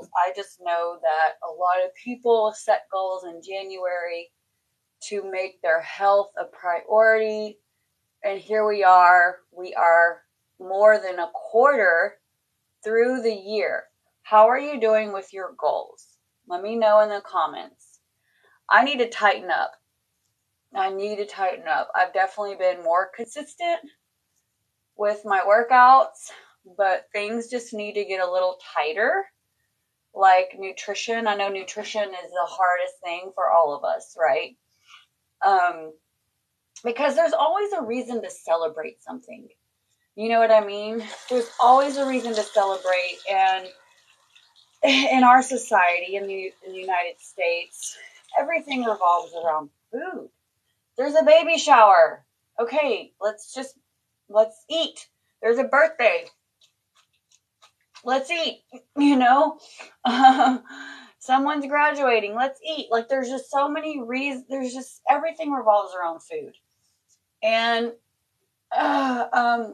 goals. I just know that a lot of people set goals in January to make their health a priority. And here we are. We are more than a quarter through the year. How are you doing with your goals? Let me know in the comments. I need to tighten up. I've definitely been more consistent with my workouts, but things just need to get a little tighter. Like nutrition. I know nutrition is the hardest thing for all of us, right? Because there's always a reason to celebrate something. You know what I mean? There's always a reason to celebrate. And in our society, in the United States, everything revolves around food. There's a baby shower. Okay, let's eat. There's a birthday. Let's eat, you know? Someone's graduating. Let's eat. Like, there's just so many reasons. There's just, everything revolves around food. And I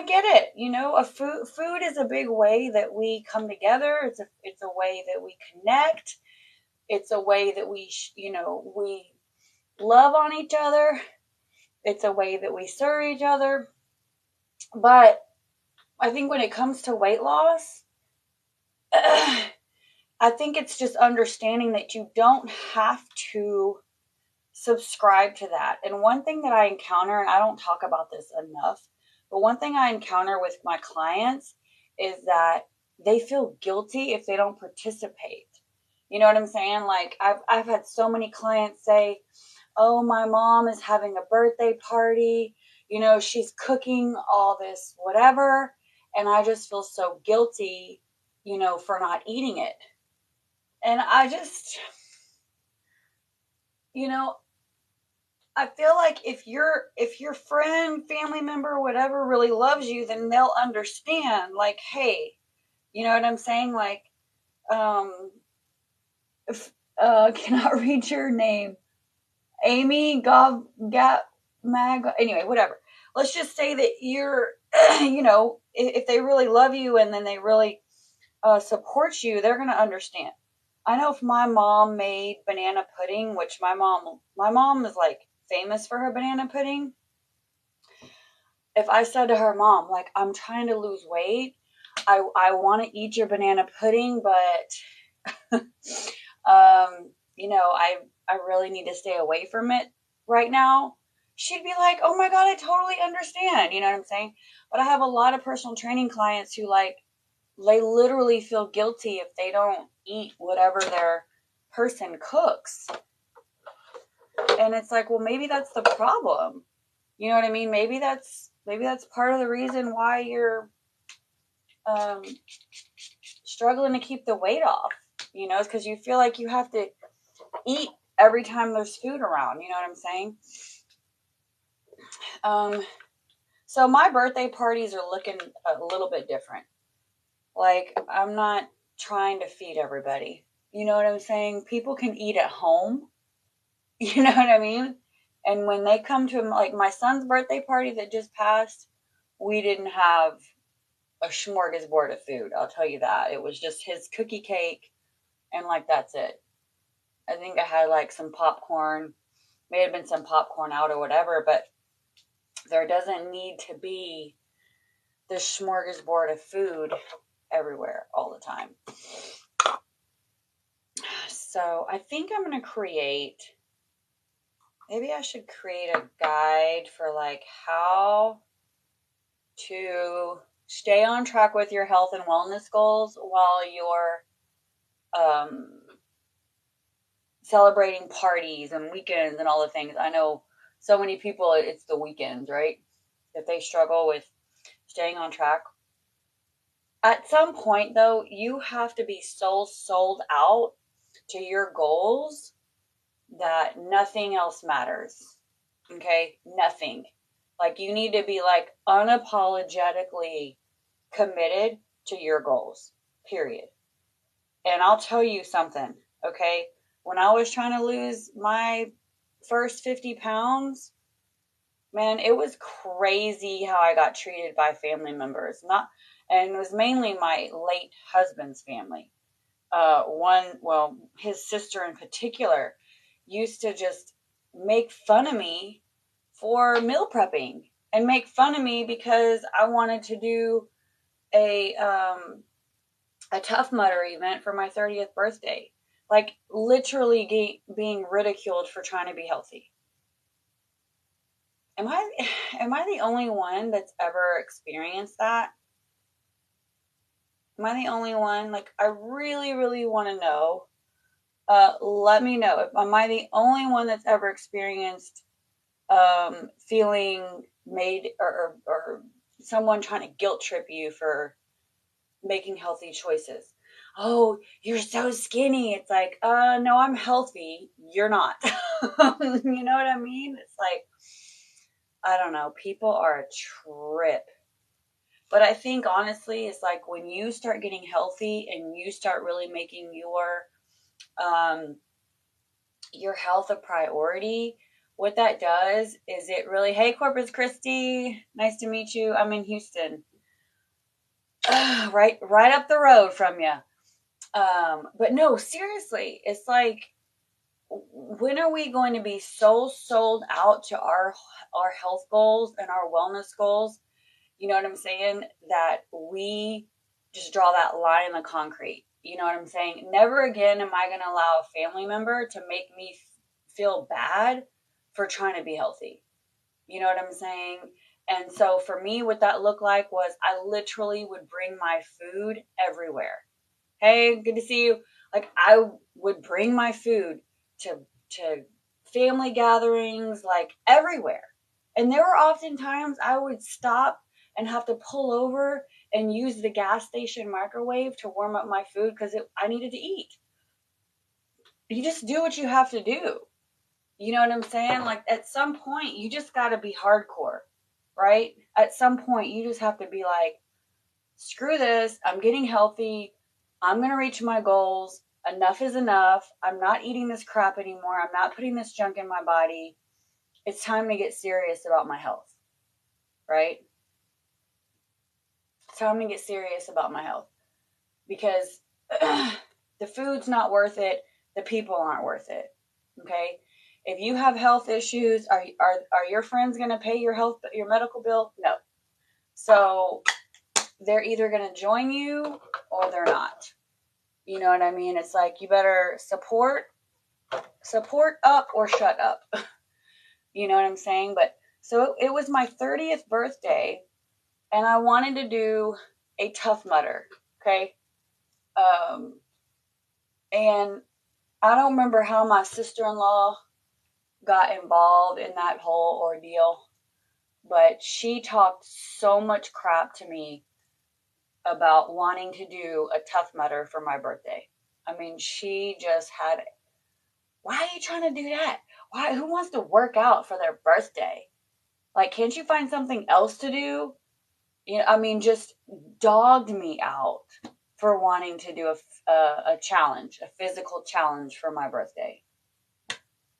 get it. You know, food is a big way that we come together. It's a way that we connect. It's a way that we love on each other. It's a way that we serve each other. But I think when it comes to weight loss, I think it's just understanding that you don't have to subscribe to that. And one thing that I encounter, and I don't talk about this enough, but one thing I encounter with my clients is that they feel guilty if they don't participate. You know what I'm saying? Like, I've had so many clients say, oh, my mom is having a birthday party. You know, she's cooking all this whatever. And I just feel so guilty, you know, for not eating it. And I just, you know, I feel like if your friend, family member, whatever really loves you, then they'll understand, like, hey, you know what I'm saying? Like, cannot read your name. Amy Mag, anyway, whatever. Let's just say that you're, you know, if they really love you and then they really support you, they're going to understand. I know if my mom made banana pudding, which my mom is like famous for her banana pudding. If I said to her, Mom, like, I'm trying to lose weight, I want to eat your banana pudding, but you know, I really need to stay away from it right now, she'd be like, oh my God, I totally understand. You know what I'm saying? But I have a lot of personal training clients who, like, they literally feel guilty if they don't eat whatever their person cooks. And it's like, well, maybe that's the problem. You know what I mean? Maybe that's part of the reason why you're struggling to keep the weight off. You know, it's because you feel like you have to eat every time there's food around. You know what I'm saying? So my birthday parties are looking a little bit different. Like, I'm not trying to feed everybody. You know what I'm saying? People can eat at home. You know what I mean? And when they come to, like, my son's birthday party that just passed, we didn't have a smorgasbord of food. I'll tell you that. It was just his cookie cake, and, like, that's it. I think I had, like, some popcorn. May have been some popcorn out or whatever, but there doesn't need to be this smorgasbord of food everywhere all the time. So I think I'm going to maybe I should create a guide for, like, how to stay on track with your health and wellness goals while you're celebrating parties and weekends and all the things. I know so many people, it's the weekends, right? That they struggle with staying on track. At some point, though, you have to be so sold out to your goals that nothing else matters. Okay? Nothing. Like, you need to be, like, unapologetically committed to your goals. Period. And I'll tell you something, okay? When I was trying to lose my first 50 pounds, man, it was crazy how I got treated by family members. And it was mainly my late husband's family. his sister in particular used to just make fun of me for meal prepping and make fun of me because I wanted to do a Tough Mudder event for my 30th birthday. Like literally being ridiculed for trying to be healthy. Am I am I the only one that's ever experienced that? Am I the only one? Like I really, really want to know. Let me know. Am I the only one that's ever experienced feeling made or someone trying to guilt trip you for making healthy choices? Oh, you're so skinny. It's like, no, I'm healthy. You're not. You know what I mean? It's like, I don't know. People are a trip. But I think honestly, it's like when you start getting healthy and you start really making um, your health a priority, what that does is it really, hey, Corpus Christi, nice to meet you. I'm in Houston, right up the road from you. But no, seriously, it's like, when are we going to be so sold out to our health goals and our wellness goals? You know what I'm saying? That we just draw that line in the concrete. You know what I'm saying? Never again am I going to allow a family member to make me feel bad for trying to be healthy. You know what I'm saying? And so for me, what that looked like was I literally would bring my food everywhere. Hey, good to see you. Like I would bring my food to to family gatherings, like everywhere. And there were often times I would stop and have to pull over and use the gas station microwave to warm up my food because I needed to eat. You just do what you have to do. You know what I'm saying? Like at some point, you just got to be hardcore, right? At some point, you just have to be like, screw this. I'm getting healthy. I'm going to reach my goals. Enough is enough. I'm not eating this crap anymore. I'm not putting this junk in my body. It's time to get serious about my health, right? It's time to get serious about my health because the food's not worth it. The people aren't worth it. Okay. If you have health issues, are your friends going to pay your medical bill? No. So they're either going to join you or they're not. You know what I mean? It's like you better support up or shut up. You know what I'm saying? But so it was my 30th birthday and I wanted to do a Tough Mudder. Okay. Um, and I don't remember how my sister-in-law got involved in that whole ordeal, but she talked so much crap to me about wanting to do a Tough Mudder for my birthday. I mean, she just had, why are you trying to do that? Why? Who wants to work out for their birthday? Like, can't you find something else to do? You know, I mean, just dogged me out for wanting to do a challenge, a physical challenge for my birthday.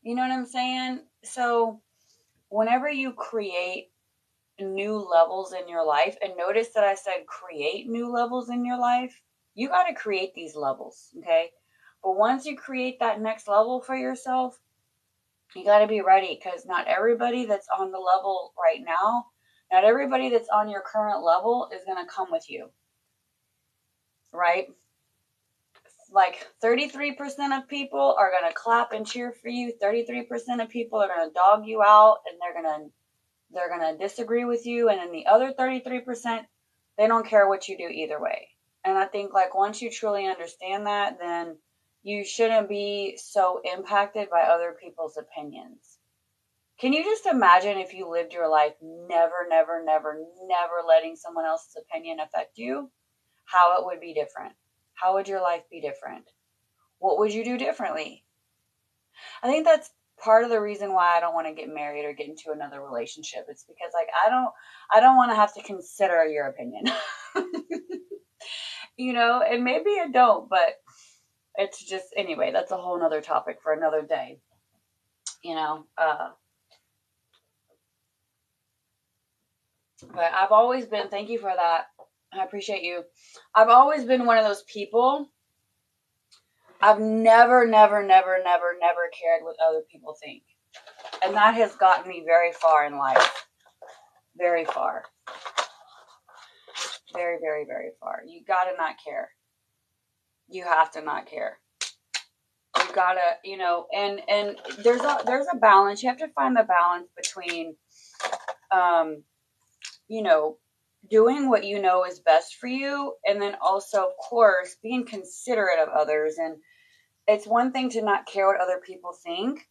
You know what I'm saying? So, whenever you create new levels in your life, and notice that I said create new levels in your life, you got to create these levels, okay? But once you create that next level for yourself, you got to be ready because not everybody that's on the level right now, not everybody that's on your current level is going to come with you, right? Like 33% of people are going to clap and cheer for you. 33% of people are going to dog you out and they're going to disagree with you. And then the other 33%, they don't care what you do either way. And I think like once you truly understand that, then you shouldn't be so impacted by other people's opinions. Can you just imagine if you lived your life never, never, never, never letting someone else's opinion affect you? How it would be different. How would your life be different? What would you do differently? I think that's part of the reason why I don't want to get married or get into another relationship. It's because like I don't want to have to consider your opinion. You know, and maybe I don't, but it's just anyway, that's a whole nother topic for another day. You know, but I've always been, thank you for that. I appreciate you. I've always been one of those people I've never cared what other people think. And that has gotten me very far in life. Very far. Very, very, very far. You gotta not care. You have to not care. You gotta, and there's a balance. You have to find the balance between, um, you know, doing what you know is best for you, and then also, of course, being considerate of others. And it's one thing to not care what other people think,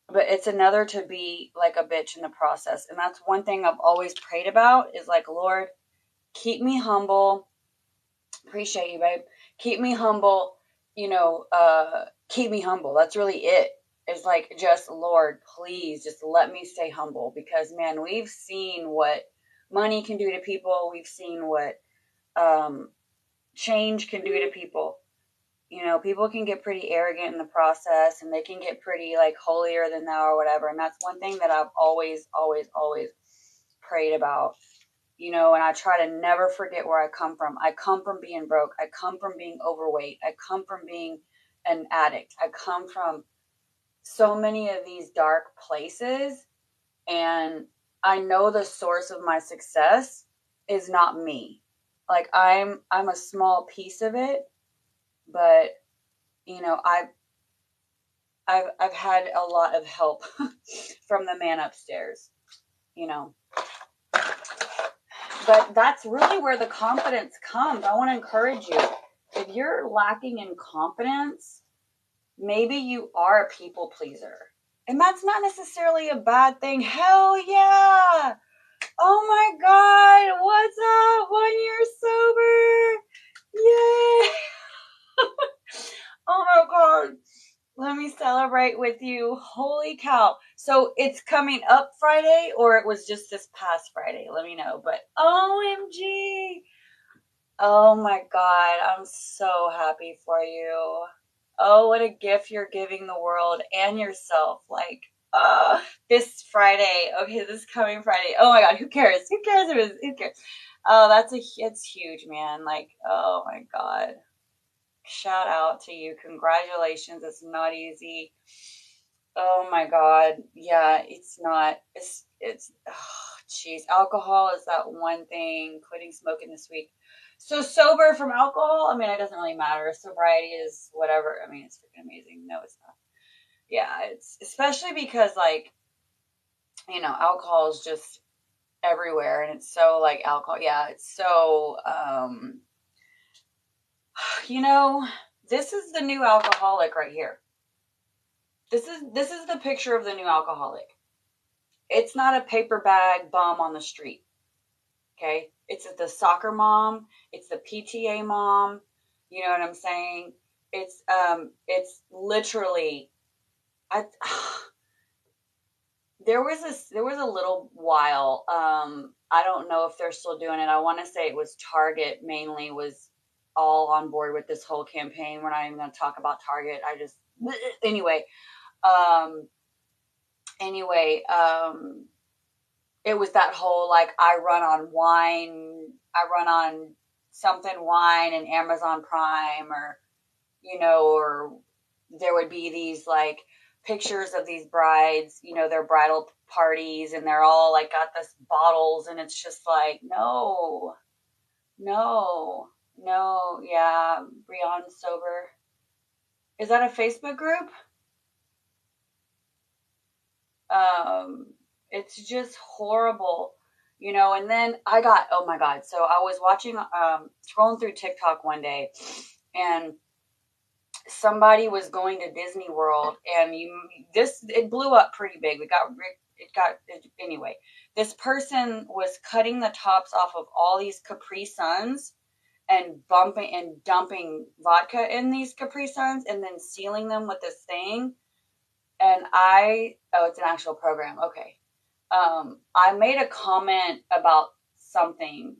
but it's another to be like a bitch in the process. And that's one thing I've always prayed about is like, Lord, keep me humble. Appreciate you, babe. Keep me humble, keep me humble. That's really it. It's like, just Lord, please just let me stay humble, because man, we've seen what money can do to people. We've seen what change can do to people. People can get pretty arrogant in the process, and they can get pretty like holier than thou or whatever. And that's one thing that I've always, always, always prayed about. And I try to never forget where I come from. I come from being broke. I come from being overweight. I come from being an addict. I come from so many of these dark places, and I know the source of my success is not me. Like I'm a small piece of it, but I've had a lot of help from the man upstairs, you know. But that's really where the confidence comes. I want to encourage you. If you're lacking in confidence, maybe you are a people pleaser. And that's not necessarily a bad thing. Hell yeah. Oh my God. What's up? 1 year sober. Yay. Oh my God. Let me celebrate with you. Holy cow. So it's coming up Friday, or it was just this past Friday? Let me know. But OMG. Oh my God. I'm so happy for you. Oh, what a gift you're giving the world and yourself. Like, this Friday. Okay, this coming Friday. Oh my God. Who cares? Who cares? Who cares? Oh, it's huge, man. Like, oh my God. Shout out to you. Congratulations. It's not easy. Oh my God. Yeah, it's not. Oh, jeez. Alcohol is that one thing. Quitting smoking this week. So sober from alcohol? I mean, it doesn't really matter. Sobriety is whatever. I mean, it's freaking amazing. No, it's not. Yeah, it's especially because, like, alcohol is just everywhere, and it's so like alcohol. Yeah, it's so, you know, this is the new alcoholic right here. This is the picture of the new alcoholic. It's not a paper bag bum on the street. Okay? It's the soccer mom, it's the PTA mom, you know what I'm saying? It's literally I there was a little while, I don't know if they're still doing it. I want to say it was Target mainly was all on board with this whole campaign. We're not even going to talk about Target. Anyway, um anyway, it was that whole like I run on something wine and Amazon Prime, or there would be these like pictures of these brides, their bridal parties, and they're all like got this bottles, and it's just like, no, no, no. Yeah, Brianne Sober. Is that a Facebook group? um it's just horrible, and then oh my God, so I was watching, scrolling through TikTok one day, and somebody was going to Disney World, and it blew up pretty big. Anyway, this person was cutting the tops off of all these Capri Suns and bumping and dumping vodka in these Capri Suns, and then sealing them with this thing. And it's an actual program. Okay. I made a comment about something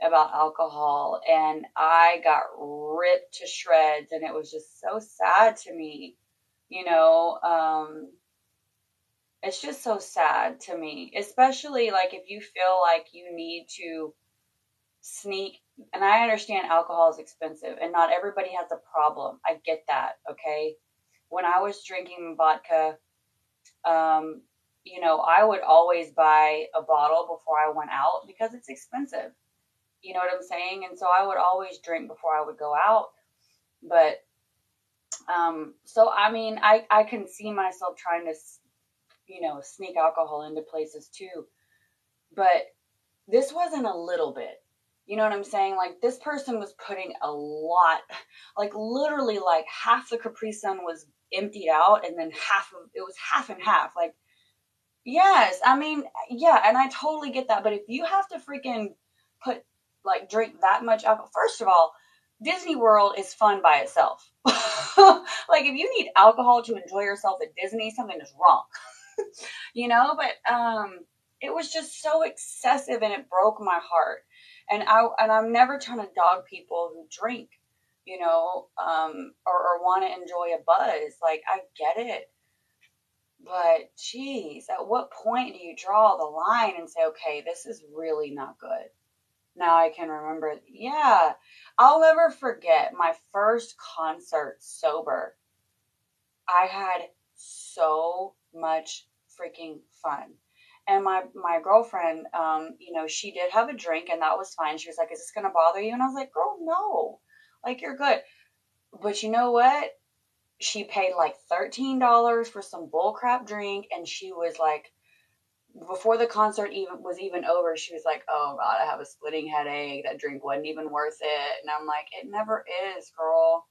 about alcohol, and I got ripped to shreds, and it was just so sad to me. It's just so sad to me, especially like if you feel like you need to sneak and I understand alcohol is expensive and not everybody has a problem. I get that, okay? When I was drinking vodka, um, I would always buy a bottle before I went out because it's expensive. You know what I'm saying? And so I would always drink before I would go out. But so I mean, I can see myself trying to, sneak alcohol into places too. But this wasn't a little bit. You know what I'm saying? Like this person was putting a lot, like literally like half the Capri Sun was emptied out and then half of it was half and half. Like, yes, I mean, yeah, and I totally get that. But if you have to freaking put like drink that much alcohol, first of all, Disney World is fun by itself. Like if you need alcohol to enjoy yourself at Disney, something is wrong. But it was just so excessive and it broke my heart. And I'm never trying to dog people who drink, or want to enjoy a buzz. Like I get it. But geez, at what point do you draw the line and say, okay, this is really not good? Now I can remember, yeah, I'll never forget my first concert sober. I had so much freaking fun. And my girlfriend, she did have a drink and that was fine. She was like, "Is this gonna bother you?" And I was like, "Girl, no, like you're good." But you know what? She paid like $13 for some bullcrap drink, and she was like, before the concert even over, she was like, "Oh God, I have a splitting headache. That drink wasn't even worth it." And I'm like, "It never is, girl."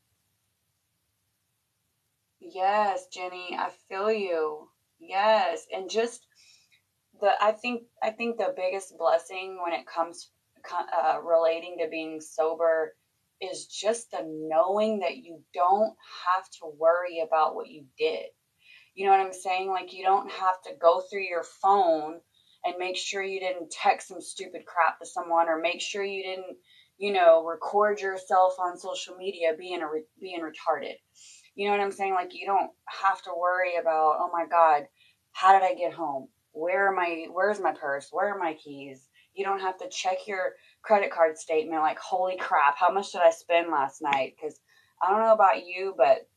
Yes, Jenny, I feel you. Yes, and just I think the biggest blessing when it comes relating to being sober is just the knowing that you don't have to worry about what you did. You know what I'm saying? Like you don't have to go through your phone and make sure you didn't text some stupid crap to someone or make sure you didn't, record yourself on social media being retarded. You know what I'm saying? Like you don't have to worry about, "Oh my God, how did I get home? Where's my purse? Where are my keys?" You don't have to check your credit card statement like, "Holy crap, how much did I spend last night?" Because I don't know about you, but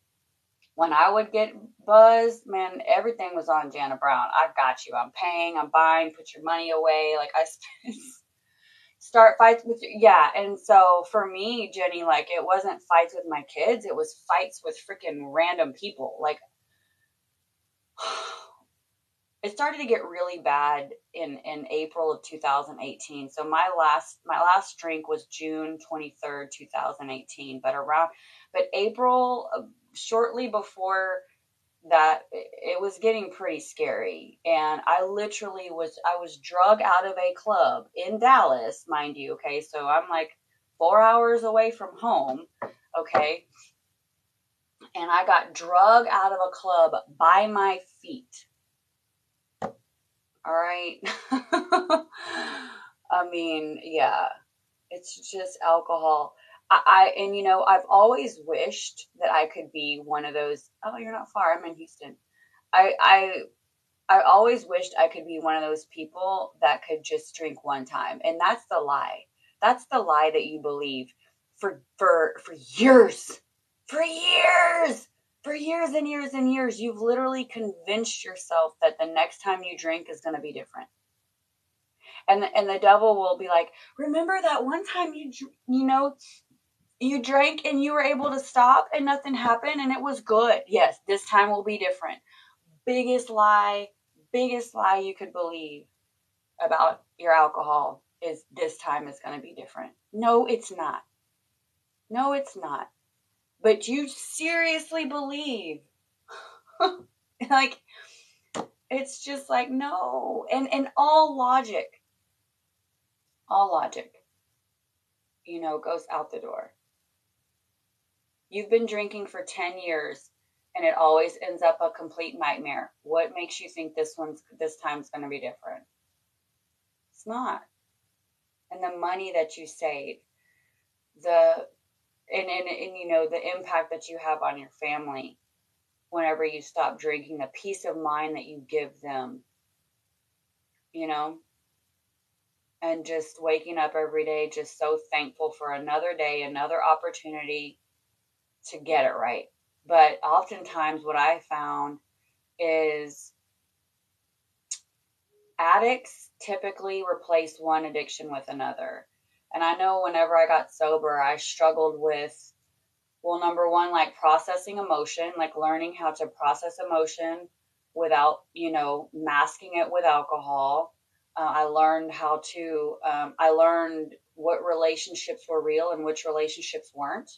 when I would get buzzed, man, everything was on Jana Brown. "I got you. I'm paying. I'm buying. Put your money away." Like I start fights with yeah. And so for me, Jenny, like it wasn't fights with my kids. It was fights with freaking random people. Like it started to get really bad in April of 2018. So my last drink was June 23rd, 2018. But April, shortly before that, it was getting pretty scary, and I was drug out of a club in Dallas, mind you. Okay, so I'm like 4 hours away from home. Okay, and I got drug out of a club by my feet. All right. I mean, yeah, it's just alcohol. And I've always wished that I could be one of those. Oh, you're not far. I'm in Houston. I I always wished I could be one of those people that could just drink one time. And that's the lie. That's the lie that you believe for years. For years. For years and years and years, you've literally convinced yourself that the next time you drink is going to be different. And the devil will be like, "Remember that one time you drank and you were able to stop and nothing happened and it was good. Yes, this time will be different." Biggest lie, biggest lie you could believe about your alcohol is this time is going to be different. No, it's not. No, it's not. But you seriously believe. Like, it's just like, no. And all logic, goes out the door. You've been drinking for 10 years and it always ends up a complete nightmare. What makes you think this time's going to be different? It's not. And the money that you save, the and the impact that you have on your family whenever you stop drinking, the peace of mind that you give them, you know and just waking up every day, just so thankful for another day, another opportunity to get it right. But oftentimes, what I found is addicts typically replace one addiction with another. And I know whenever I got sober, I struggled with, well, number one, like processing emotion, like learning how to process emotion without, masking it with alcohol. I learned what relationships were real and which relationships weren't.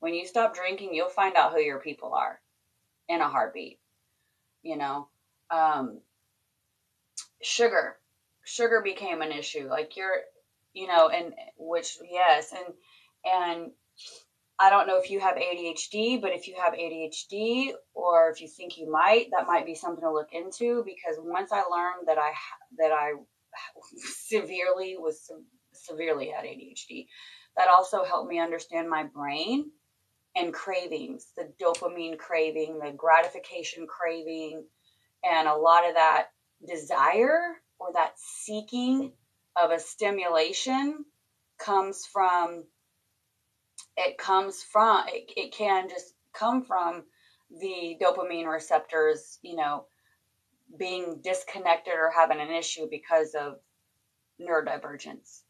When you stop drinking, you'll find out who your people are in a heartbeat, you know. Um, sugar, sugar became an issue. Like and which, yes. And I don't know if you have ADHD, but if you have ADHD or if you think you might, that might be something to look into, because once I learned that I severely had ADHD, that also helped me understand my brain and cravings, the dopamine craving, the gratification craving, and a lot of that desire or that seeking of a stimulation comes from it can just come from the dopamine receptors, being disconnected or having an issue because of neurodivergence.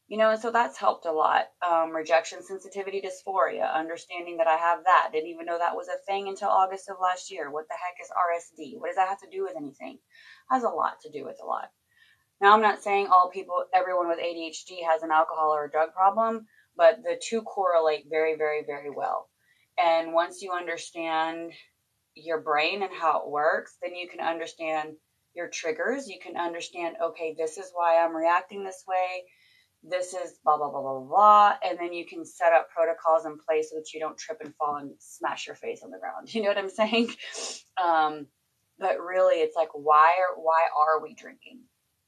And so that's helped a lot. Rejection sensitivity dysphoria, understanding that I have that. Didn't even know that was a thing until August of last year. What the heck is RSD? What does that have to do with anything? It has a lot to do with a lot. Now, I'm not saying everyone with ADHD has an alcohol or a drug problem, but the two correlate very, very, very well. And once you understand your brain and how it works, then you can understand your triggers. You can understand, okay, this is why I'm reacting this way. This is blah, blah, blah, blah, blah. And then you can set up protocols in place so that you don't trip and fall and smash your face on the ground. You know what I'm saying? But really, it's like, why are we drinking?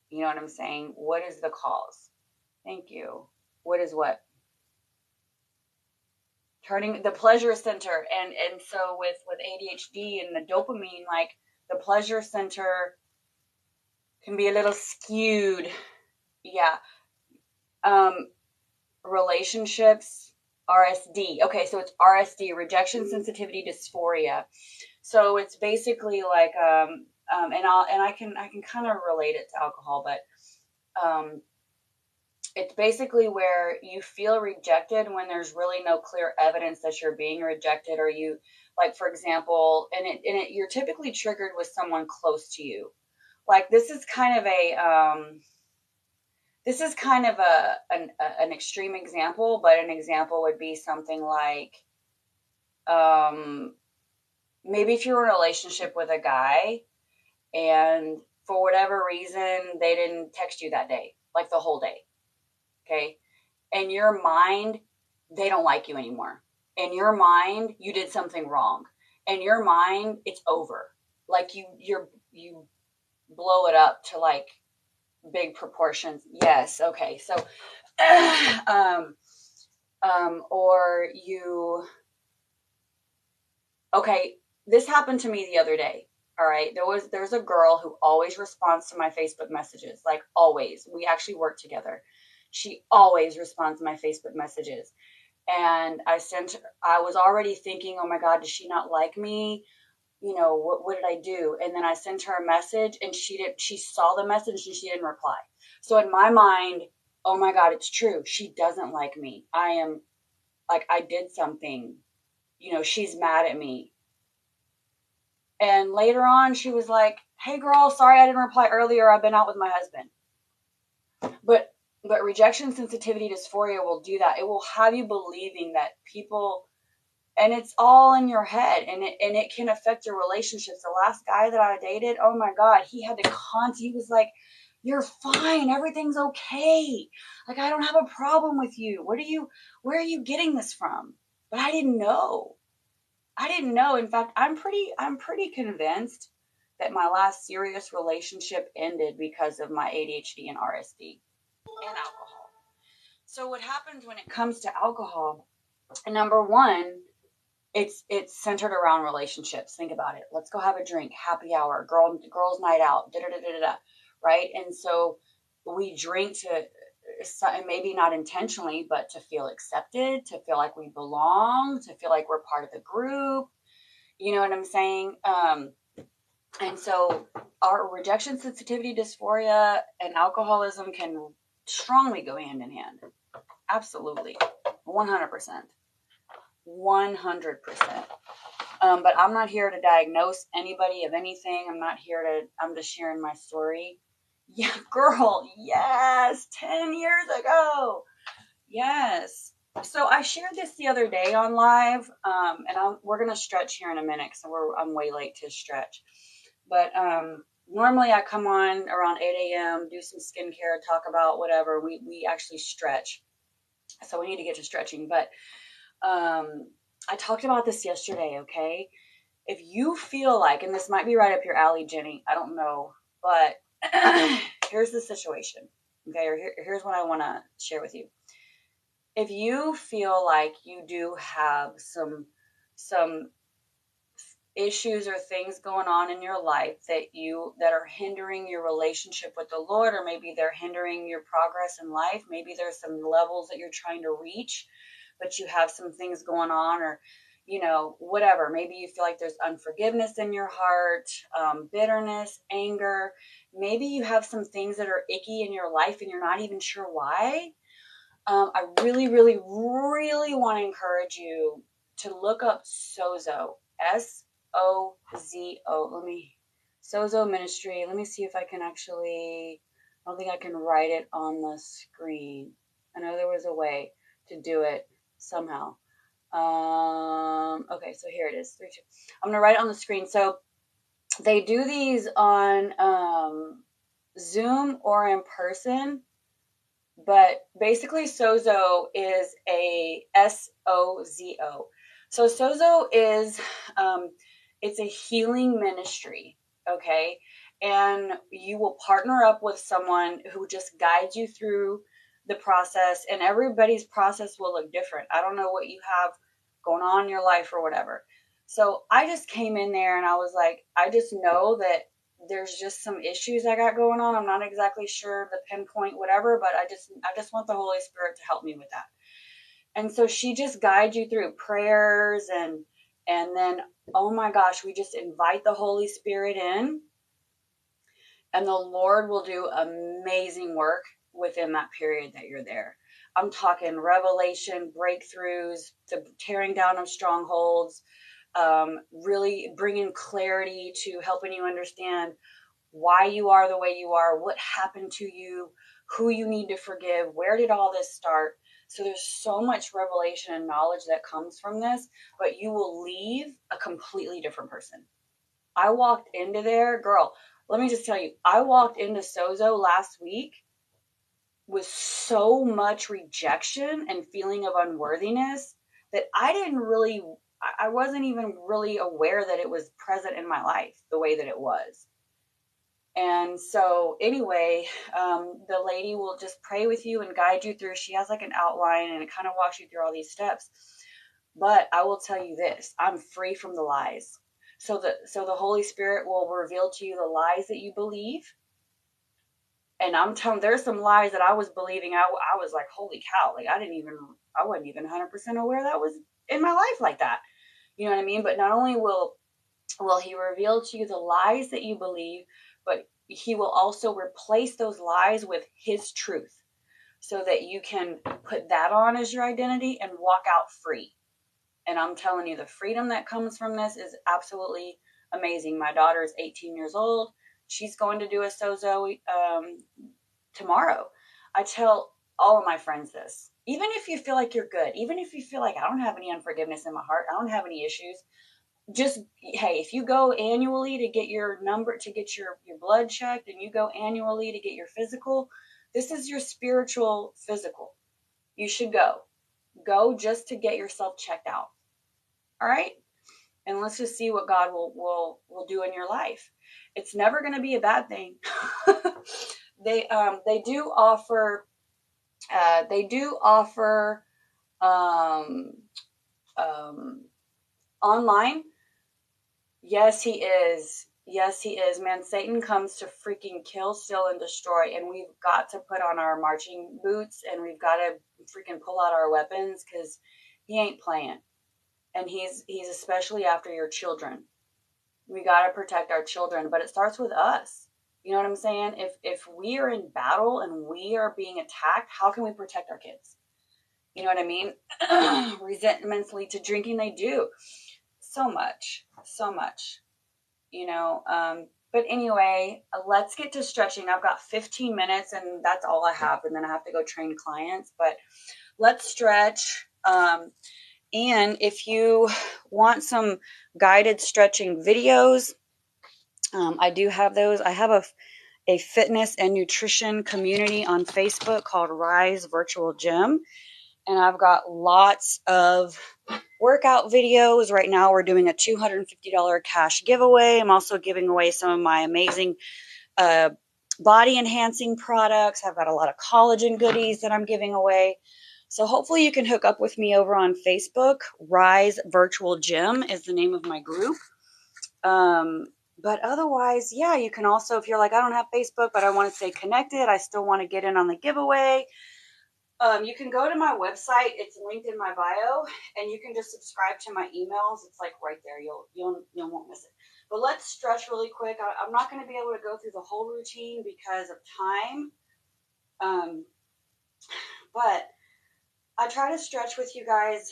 You know what I'm saying? What is the cause? Thank you. What is what? Turning the pleasure center. And so with ADHD and the dopamine, like the pleasure center can be a little skewed. Yeah. Relationships, RSD. Okay, so it's RSD, rejection sensitivity dysphoria. So it's basically like I can kind of relate it to alcohol, but it's basically where you feel rejected when there's really no clear evidence that you're being rejected, or you, like, for example, you're typically triggered with someone close to you. Like this is kind of an extreme example, but an example would be something like, maybe if you're in a relationship with a guy and for whatever reason they didn't text you that day, like the whole day. Okay. In your mind, they don't like you anymore. In your mind, you did something wrong. In your mind, it's over. Like you blow it up to like big proportions. Yes. Okay. So, or you, okay, this happened to me the other day. All right. There's a girl who always responds to my Facebook messages, like always. We actually work together. She always responds to my Facebook messages. And I was already thinking, oh my God, does she not like me? What did I do? And then I sent her a message and she saw the message and she didn't reply. So in my mind, oh my God, it's true. She doesn't like me. I did something, she's mad at me. And later on, she was like, hey girl, sorry I didn't reply earlier. I've been out with my husband. But rejection sensitivity dysphoria will do that. It will have you believing that people, and it's all in your head, and it can affect your relationships. The last guy that I dated, oh my God, he was like, you're fine, everything's okay. Like, I don't have a problem with you. Where are you getting this from? But I didn't know. In fact, I'm pretty convinced that my last serious relationship ended because of my ADHD and RSD and alcohol. So what happens when it comes to alcohol? Number one, it's centered around relationships. Think about it. Let's go have a drink, happy hour, girls night out, right? And so we drink to, maybe not intentionally, but to feel accepted, to feel like we belong, to feel like we're part of the group. You know what I'm saying? And so our rejection sensitivity dysphoria and alcoholism can strongly go hand in hand. Absolutely. 100%. 100%. But I'm not here to diagnose anybody of anything. I'm just sharing my story. Yeah, girl. Yes. 10 years ago. Yes. So I shared this the other day on live, and we're going to stretch here in a minute because I'm way late to stretch. But normally I come on around 8 a.m., do some skincare, talk about whatever. We actually stretch. So we need to get to stretching. But I talked about this yesterday, okay? If you feel like, and this might be right up your alley, Jenny, I don't know, but here's the situation, okay? Or here's what I want to share with you. If you feel like you do have some issues or things going on in your life that are hindering your relationship with the Lord, or maybe they're hindering your progress in life, maybe there's some levels that you're trying to reach, but you have some things going on, or whatever. Maybe you feel like there's unforgiveness in your heart, bitterness, anger. Maybe you have some things that are icky in your life and you're not even sure why. I really, really, really want to encourage you to look up Sozo, Sozo. Sozo Ministry. Let me see if I can I don't think I can write it on the screen. I know there was a way to do it somehow. Okay, so here it is. 3, 2. I'm going to write it on the screen. So they do these on Zoom or in person. But basically, Sozo is a Sozo. So Sozo is, it's a healing ministry, okay? And you will partner up with someone who just guides you through the process, and everybody's process will look different. I don't know what you have going on in your life or whatever. So I just came in there and I was like, I just know that there's just some issues I got going on. I'm not exactly sure the pinpoint, whatever, but I just want the Holy Spirit to help me with that. And so she just guides you through prayers, and then, oh my gosh, we just invite the Holy Spirit in, and the Lord will do amazing work within that period that you're there. I'm talking revelation, breakthroughs, the tearing down of strongholds, really bringing clarity to helping you understand why you are the way you are, what happened to you, who you need to forgive, where did all this start. So there's so much revelation and knowledge that comes from this, but you will leave a completely different person. I walked into there, girl, let me just tell you, I walked into Sozo last week with so much rejection and feeling of unworthiness that I wasn't even really aware that it was present in my life the way that it was. And so anyway, the lady will just pray with you and guide you through. She has like an outline and it kind of walks you through all these steps. But I will tell you this, I'm free from the lies. So the Holy Spirit will reveal to you the lies that you believe. And I'm telling, there's some lies that I was believing. I was like, holy cow, like I wasn't even 100% aware that was in my life like that. You know what I mean? But not only will he reveal to you the lies that you believe, but he will also replace those lies with his truth so that you can put that on as your identity and walk out free. And I'm telling you, the freedom that comes from this is absolutely amazing. My daughter is 18 years old. She's going to do a Sozo tomorrow. I tell all of my friends this. Even if you feel like you're good, even if you feel like I don't have any unforgiveness in my heart, I don't have any issues, just, hey, if you go annually to get your blood checked, and you go annually to get your physical, this is your spiritual physical. You should go just to get yourself checked out. All right. And let's just see what God will do in your life. It's never going to be a bad thing. They do offer online. Yes, he is. Yes, he is, man. Satan comes to freaking kill, steal, and destroy, and we've got to put on our marching boots and we've got to freaking pull out our weapons because he ain't playing, and he's especially after your children. We got to protect our children, but it starts with us. You know what I'm saying? If we are in battle and we are being attacked, how can we protect our kids? You know what I mean? Resentments lead to drinking. They do so much, so much. You know. But anyway, let's get to stretching. I've got 15 minutes, and that's all I have, and then I have to go train clients. But let's stretch. And if you want some guided stretching videos, I do have those. I have a fitness and nutrition community on Facebook called Rise Virtual Gym. And I've got lots of workout videos. Right now we're doing a $250 cash giveaway. I'm also giving away some of my amazing body enhancing products. I've got a lot of collagen goodies that I'm giving away. So hopefully you can hook up with me over on Facebook. Rise Virtual Gym is the name of my group. But otherwise, yeah, you can also, if you're like, I don't have Facebook, but I want to stay connected, I still want to get in on the giveaway, you can go to my website. It's linked in my bio, and you can just subscribe to my emails. It's like right there. You won't miss it. But let's stretch really quick. I'm not going to be able to go through the whole routine because of time. But I try to stretch with you guys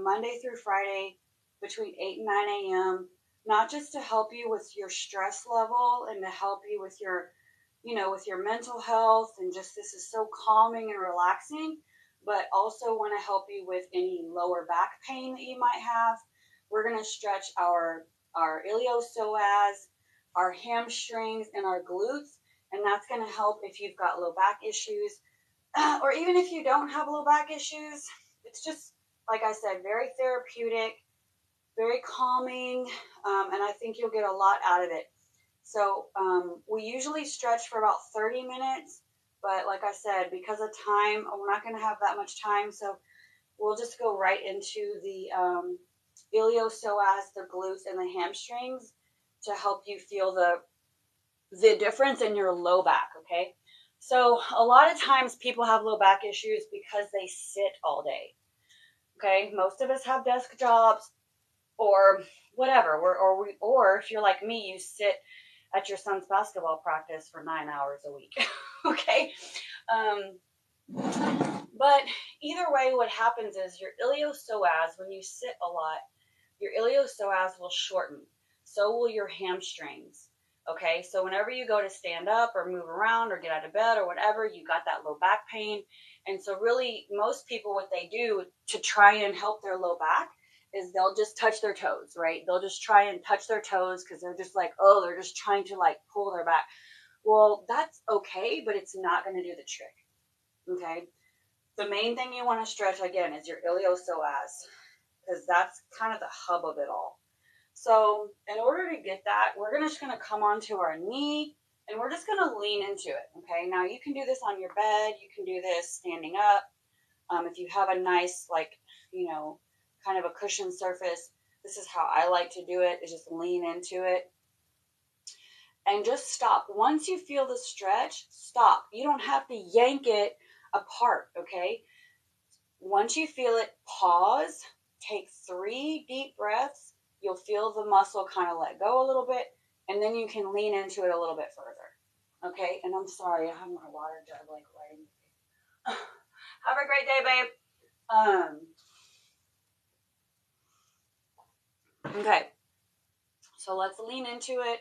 Monday through Friday between 8 and 9 a.m., not just to help you with your stress level and to help you with your, with your mental health, and just this is so calming and relaxing, but also want to help you with any lower back pain that you might have. We're going to stretch our iliopsoas, our hamstrings, and our glutes, and that's going to help if you've got low back issues. Or even if you don't have low back issues. It's just, like I said, very therapeutic, very calming, and I think you'll get a lot out of it. So we usually stretch for about 30 minutes, but like I said, because of time, we're not going to have that much time, so we'll just go right into the iliopsoas, the glutes, and the hamstrings to help you feel the difference in your low back, okay? So a lot of times people have low back issues because they sit all day. Okay, most of us have desk jobs or whatever, or if you're like me, you sit at your son's basketball practice for 9 hours a week. Okay, but either way, what happens is your iliopsoas, when you sit a lot, your iliopsoas will shorten. So will your hamstrings. Okay, so whenever you go to stand up or move around or get out of bed or whatever, you got that low back pain. And so really, most people, what they do to try and help their low back is they'll just touch their toes, right? They'll just try and touch their toes because they're just like, oh, they're just trying to like pull their back. Well, that's okay, but it's not going to do the trick. Okay, the main thing you want to stretch again is your iliopsoas, because that's kind of the hub of it all. So in order to get that, we're just going to come onto our knee and we're just going to lean into it. Okay, now you can do this on your bed. You can do this standing up. If you have a nice, like, kind of a cushion surface, this is how I like to do it, is just lean into it and just stop. Once you feel the stretch, stop. You don't have to yank it apart, okay? Once you feel it, pause, take 3 deep breaths. You'll feel the muscle kind of let go a little bit, and then you can lean into it a little bit further. Okay, and I'm sorry, I have my water jug like right in the face. Have a great day, babe. Okay, so let's lean into it.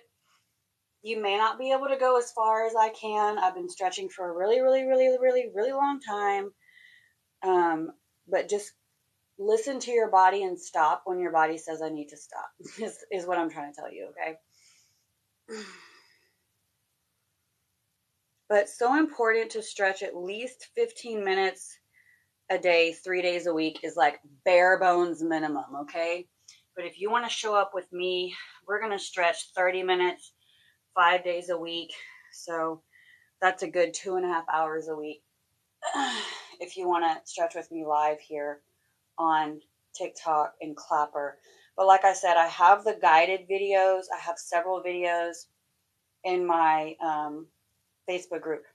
You may not be able to go as far as I can. I've been stretching for a really, really, really, really, really long time. But just listen to your body and stop when your body says I need to stop, is what I'm trying to tell you, okay? But it's so important to stretch at least 15 minutes a day, 3 days a week is like bare bones minimum, okay? But if you want to show up with me, we're going to stretch 30 minutes, 5 days a week. So that's a good 2.5 hours a week. If you want to stretch with me live here on TikTok and Clapper. But like I said, I have the guided videos. I have several videos in my Facebook group.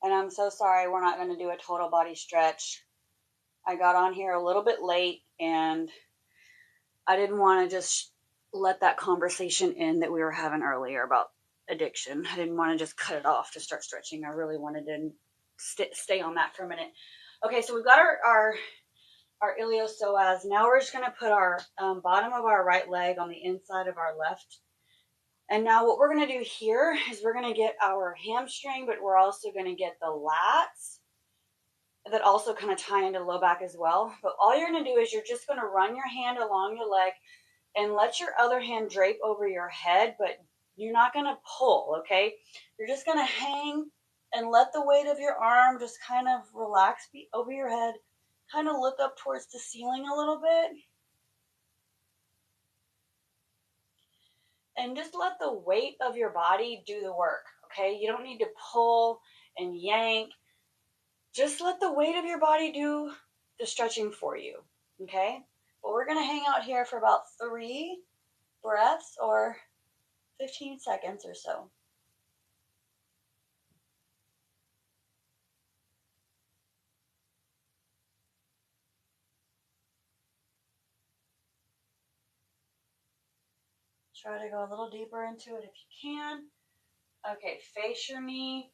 And I'm so sorry we're not going to do a total body stretch. I got on here a little bit late and I didn't want to just let that conversation in that we were having earlier about addiction. I didn't want to just cut it off to start stretching. I really wanted to stay on that for a minute. Okay, so we've got our iliopsoas. Now we're just going to put our bottom of our right leg on the inside of our left. And now what we're going to do here is we're going to get our hamstring, but we're also going to get the lats that also kind of tie into low back as well. But all you're going to do is you're just going to run your hand along your leg and let your other hand drape over your head, but you're not going to pull, okay? You're just going to hang and let the weight of your arm just kind of relax over your head, kind of look up towards the ceiling a little bit. And just let the weight of your body do the work, okay? You don't need to pull and yank. Just let the weight of your body do the stretching for you, okay? Well, we're going to hang out here for about 3 breaths or 15 seconds or so. Try to go a little deeper into it if you can. Okay, face your knee.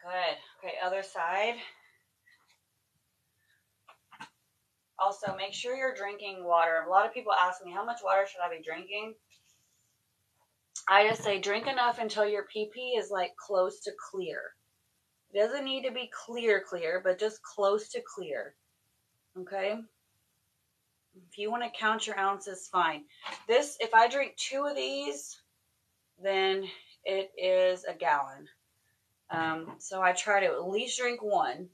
Good. Okay, other side. Also, make sure you're drinking water. A lot of people ask me, how much water should I be drinking? I just say drink enough until your pee-pee is like close to clear. It doesn't need to be clear, but just close to clear. Okay? If you want to count your ounces, fine. This, if I drink 2 of these, then it is a gallon. So I try to at least drink 1.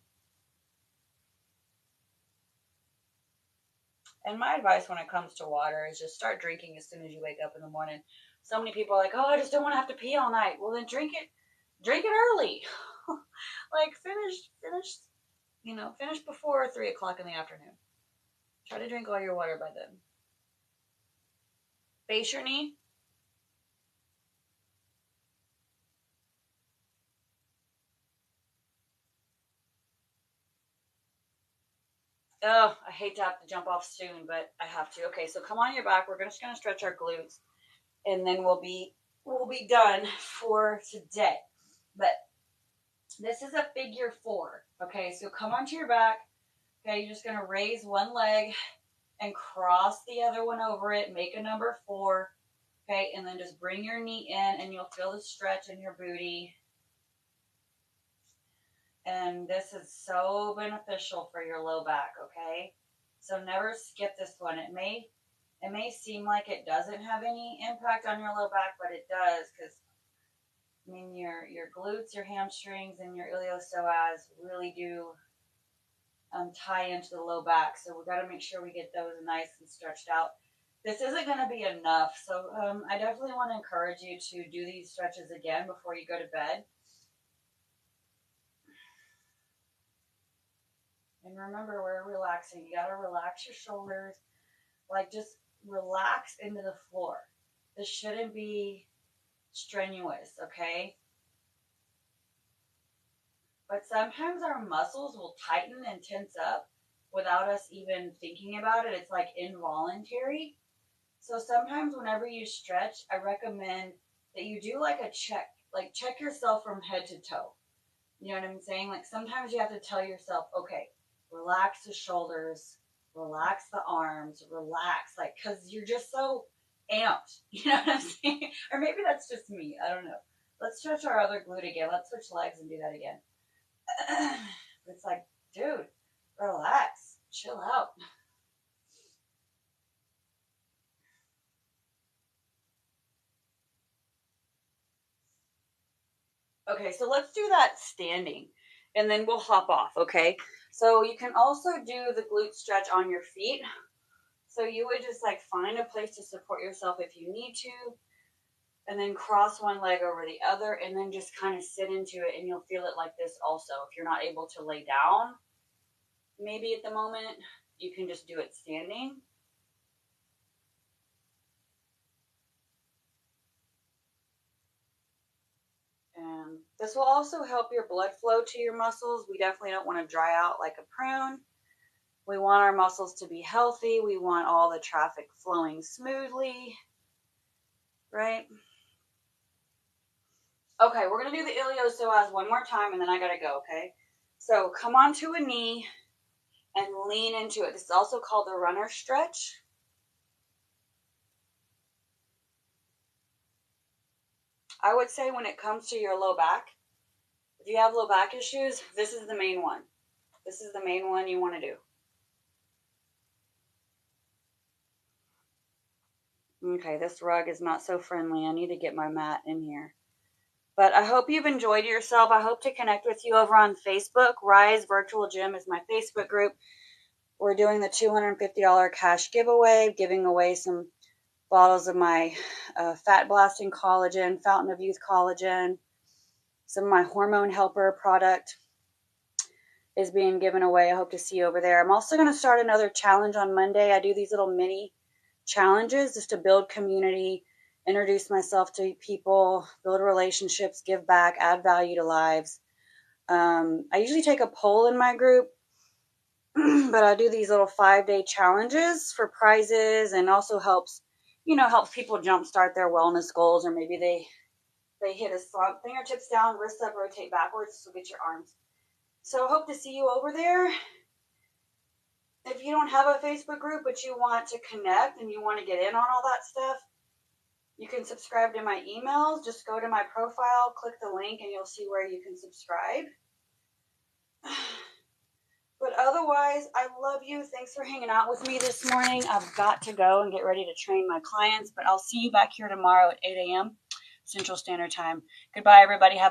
And my advice when it comes to water is just start drinking as soon as you wake up in the morning. So many people are like, oh, I just don't want to have to pee all night. Well, then drink it early. Like finish before 3 o'clock in the afternoon. Try to drink all your water by then. Face your knee. Oh, I hate to have to jump off soon, but I have to. Okay, so come on your back. We're just gonna stretch our glutes, and then we'll be done for today. But this is a figure 4. Okay, so come onto your back. Okay, you're just gonna raise one leg and cross the other one over it. Make a number 4. Okay, and then just bring your knee in, and you'll feel the stretch in your booty. And this is so beneficial for your low back, okay? So never skip this one. It may seem like it doesn't have any impact on your low back, but it does, because I mean your glutes, your hamstrings, and your iliopsoas really do tie into the low back. So we've got to make sure we get those nice and stretched out. This isn't going to be enough, so I definitely want to encourage you to do these stretches again before you go to bed. And remember, we're relaxing. You got to relax your shoulders. Like, just relax into the floor. This shouldn't be strenuous, okay? But sometimes our muscles will tighten and tense up without us even thinking about it. It's like involuntary. So sometimes whenever you stretch, I recommend that you do like a check. Like, check yourself from head to toe. You know what I'm saying? Like, sometimes you have to tell yourself, okay, relax the shoulders, relax the arms, relax. Like, because you're just so amped. You know what I'm saying? Or maybe that's just me. I don't know. Let's stretch our other glute again. Let's switch legs and do that again. It's like, dude, relax, chill out. Okay, so let's do that standing. and then we'll hop off, okay? So you can also do the glute stretch on your feet. So you would just like find a place to support yourself if you need to, and then cross one leg over the other, and then just kind of sit into it, and you'll feel it like this also. If you're not able to lay down, maybe at the moment, you can just do it standing. And this will also help your blood flow to your muscles. We definitely don't want to dry out like a prune. We want our muscles to be healthy. We want all the traffic flowing smoothly, right? Okay, we're going to do the iliopsoas one more time, and then I got to go, okay? So come onto a knee and lean into it. This is also called the runner stretch. I would say when it comes to your low back, if you have low back issues, this is the main one. This is the main one you want to do. Okay, this rug is not so friendly. I need to get my mat in here. But I hope you've enjoyed yourself. I hope to connect with you over on Facebook. Rise Virtual Gym is my Facebook group. We're doing the $250 cash giveaway, giving away some bottles of my fat blasting collagen, Fountain of Youth collagen. Some of my hormone helper product is being given away. I hope to see you over there. I'm also going to start another challenge on Monday. I do these little mini challenges just to build community, introduce myself to people, build relationships, give back, add value to lives. I usually take a poll in my group, but I do these little 5-day challenges for prizes, and also helps people jumpstart their wellness goals, or maybe they hit a slump. Fingertips down, wrists up, rotate backwards, so get your arms. So hope to see you over there. If you don't have a Facebook group, but you want to connect and you want to get in on all that stuff, you can subscribe to my emails. Just go to my profile, click the link, and you'll see where you can subscribe. But otherwise, I love you. Thanks for hanging out with me this morning. I've got to go and get ready to train my clients, but I'll see you back here tomorrow at 8 a.m. Central Standard Time. Goodbye, everybody. Have